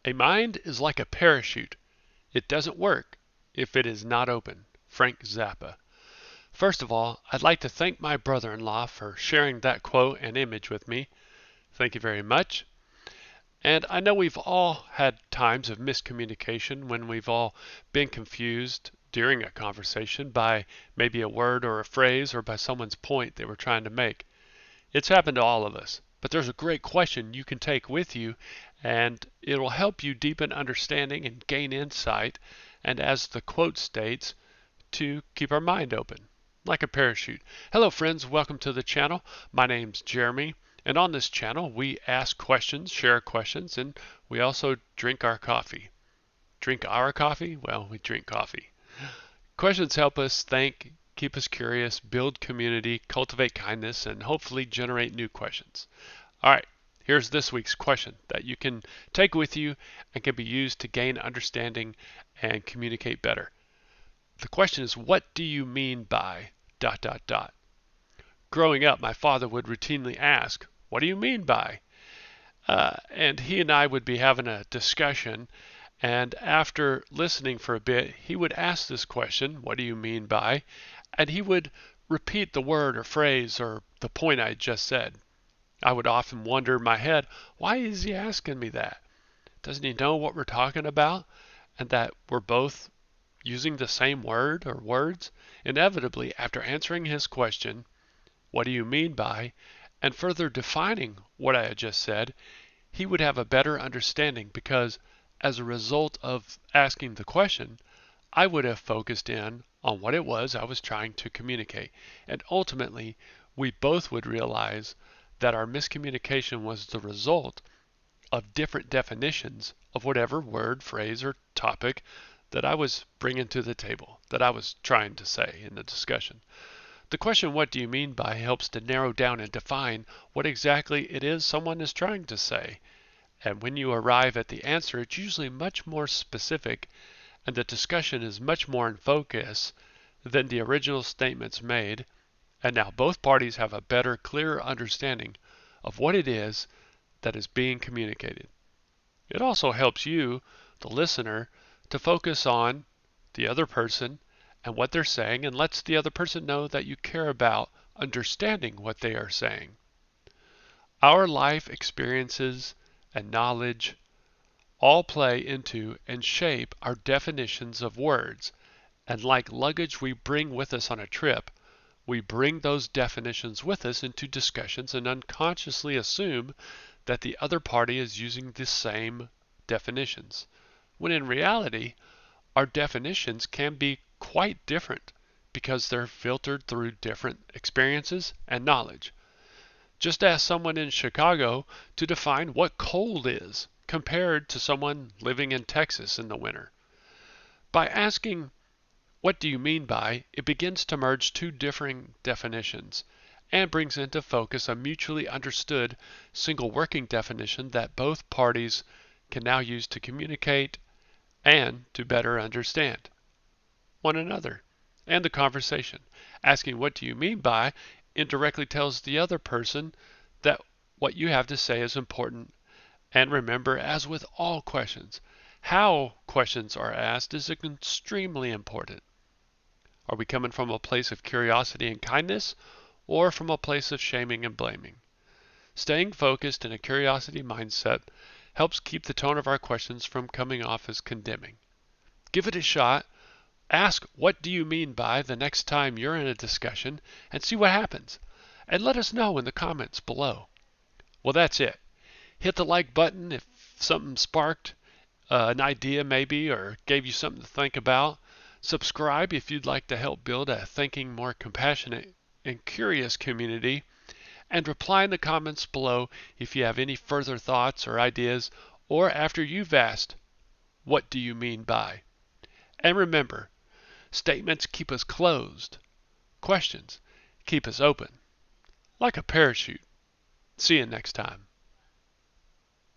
A mind is like a parachute. It doesn't work if it is not open. Frank Zappa. First of all, I'd like to thank my brother-in-law for sharing that quote and image with me. Thank you very much. And I know we've all had times of miscommunication when we've all been confused during a conversation by maybe a word or a phrase or by someone's point they were trying to make. It's happened to all of us. But there's a great question you can take with you, and it will help you deepen understanding and gain insight, and as the quote states, to keep our mind open, like a parachute. Hello friends, welcome to the channel. My name's Jeremy, and on this channel we ask questions, share questions, and we also drink our coffee. Drink our coffee? Well, we drink coffee. Questions help us think, keep us curious, build community, cultivate kindness, and hopefully generate new questions. All right, here's this week's question that you can take with you and can be used to gain understanding and communicate better. The question is, what do you mean by ... Growing up, my father would routinely ask, what do you mean by? And he and I would be having a discussion, and after listening for a bit, he would ask this question, what do you mean by? And he would repeat the word or phrase or the point I just said. I would often wonder in my head, why is he asking me that? Doesn't he know what we're talking about? And that we're both using the same word or words? Inevitably, after answering his question, what do you mean by, and further defining what I had just said, he would have a better understanding because as a result of asking the question, I would have focused in on what it was I was trying to communicate. And ultimately, we both would realize that our miscommunication was the result of different definitions of whatever word, phrase, or topic that I was bringing to the table, that I was trying to say in the discussion. The question, what do you mean by, helps to narrow down and define what exactly it is someone is trying to say. And when you arrive at the answer, it's usually much more specific, and the discussion is much more in focus than the original statements made. And now both parties have a better, clearer understanding of what it is that is being communicated. It also helps you, the listener, to focus on the other person and what they're saying, and lets the other person know that you care about understanding what they are saying. Our life experiences and knowledge all play into and shape our definitions of words, and like luggage we bring with us on a trip, we bring those definitions with us into discussions and unconsciously assume that the other party is using the same definitions, when in reality, our definitions can be quite different because they're filtered through different experiences and knowledge. Just ask someone in Chicago to define what cold is compared to someone living in Texas in the winter. By asking, what do you mean by, it begins to merge two differing definitions and brings into focus a mutually understood single working definition that both parties can now use to communicate and to better understand one another and the conversation. Asking what do you mean by indirectly tells the other person that what you have to say is important. And remember, as with all questions, how questions are asked is extremely important. Are we coming from a place of curiosity and kindness, or from a place of shaming and blaming? Staying focused in a curiosity mindset helps keep the tone of our questions from coming off as condemning. Give it a shot. Ask, what do you mean by, the next time you're in a discussion, and see what happens. And let us know in the comments below. Well, that's it. Hit the like button if something sparked an idea maybe, or gave you something to think about. Subscribe if you'd like to help build a thinking, more compassionate and curious community. And reply in the comments below if you have any further thoughts or ideas, or after you've asked, what do you mean by? And remember, statements keep us closed. Questions keep us open. Like a parachute. See you next time.